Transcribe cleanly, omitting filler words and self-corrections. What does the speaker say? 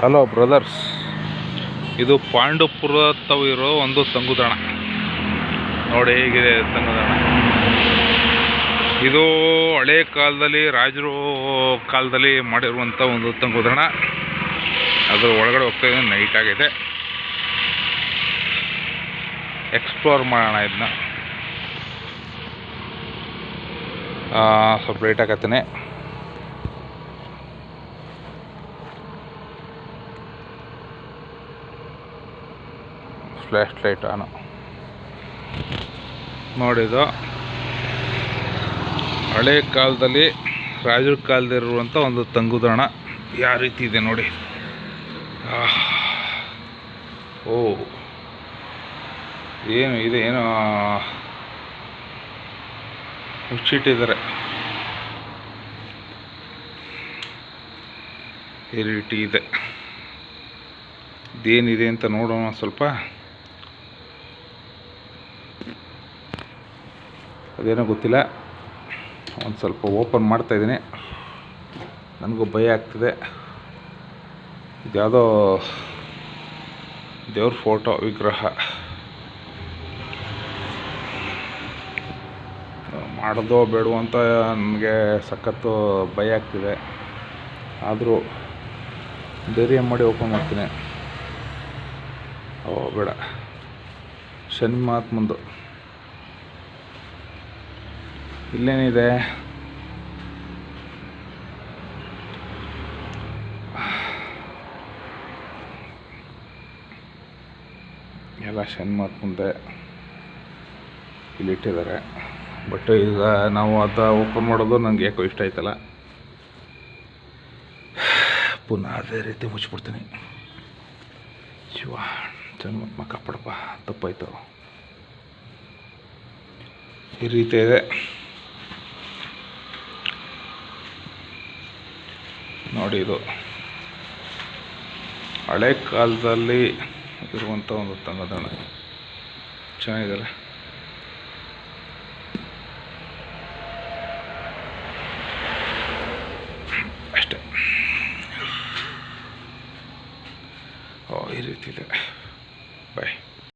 Hello brothers, ಇದು ಪಾಂಡುಪುರ ಇರೋ ಒಂದು ತಂಗುದಾಣ ನೋಡಿ. ಹೇಗಿದೆ ತಂಗುದಾಣ? ಇದು ಹಳೆ ಕಾಲದಲ್ಲಿ ರಾಜರು ಕಾಲದಲ್ಲಿ ಮಾಡಿರುವಂಥ ಒಂದು ತಂಗುದಾಣ. ಅದ್ರ ಒಳಗಡೆ ಹೋಗ್ತಾ ಇದ್ದೀನಿ. ನೈಟ್ ಆಗಿದೆ. ಎಕ್ಸ್ಪ್ಲೋರ್ ಮಾಡೋಣ ಇದನ್ನ. ಸ್ವಲ್ಪ ಲೇಟ್ ಆಗತ್ತೇನೆ. ಫ್ಲ್ಯಾಶ್ ಲೈಟ್ ಆನು ನೋಡಿದ್ದು ಹಳೆ ಕಾಲದಲ್ಲಿ ರಾಜರ ಕಾಲದಲ್ಲಿರುವಂಥ ಒಂದು ತಂಗುದಾಣ ಯಾವ ರೀತಿ ಇದೆ ನೋಡಿ. ಓ, ಏನು ಇದೆ, ಏನೋ ಮುಚ್ಚಿಟ್ಟಿದ್ದಾರೆ. ಈ ರೀತಿ ಇದೆ. ಇದೇನಿದೆ ಅಂತ ನೋಡೋಣ ಸ್ವಲ್ಪ. ಅದೇನೋ ಗೊತ್ತಿಲ್ಲ. ಒಂದು ಸ್ವಲ್ಪ ಓಪನ್ ಮಾಡ್ತಾಯಿದ್ದೀನಿ. ನನಗೂ ಭಯ ಆಗ್ತಿದೆ. ಇದ್ಯಾವುದೋ ದೇವ್ರ ಫೋಟೋ ವಿಗ್ರಹ. ಮಾಡೋದೋ ಬೇಡವೋ ಅಂತ ನನಗೆ ಸಖತ್ತು ಭಯ ಆಗ್ತಿದೆ. ಆದರೂ ಧೈರ್ಯ ಮಾಡಿ ಓಪನ್ ಮಾಡ್ತೀನಿ. ಓ ಬೇಡ, ಶನಿ ಮಹಾತ್ಮಂದು. ಇಲ್ಲೇನಿದೆ? ಎಲ್ಲ ಶನಿ ಮಹಾತ್ಮಂದೆ ಇಲ್ಲಿಟ್ಟಿದ್ದಾರೆ. ಬಟ್ ಈಗ ನಾವು ಅದು ಓಪನ್ ಮಾಡೋದು ನನಗೆ ಯಾಕೋ ಇಷ್ಟ ಆಯ್ತಲ್ಲ. ಪುನಃ ಅದೇ ರೀತಿ ಮುಚ್ಚಿಬಿಡ್ತೀನಿ. ಶಿವ ಜನ್ಮತ್ಮ ಕಾಪಾಡಪ್ಪ, ತಪ್ಪಾಯ್ತು. ಈ ರೀತಿ ಇದೆ ನೋಡಿ. ಇದು ಹಳೆ ಕಾಲದಲ್ಲಿ ಇರುವಂಥ ಒಂದು ತಂಗುದಾಣ. ಚೆನ್ನಾಗಿದೆಯಲ್ಲ.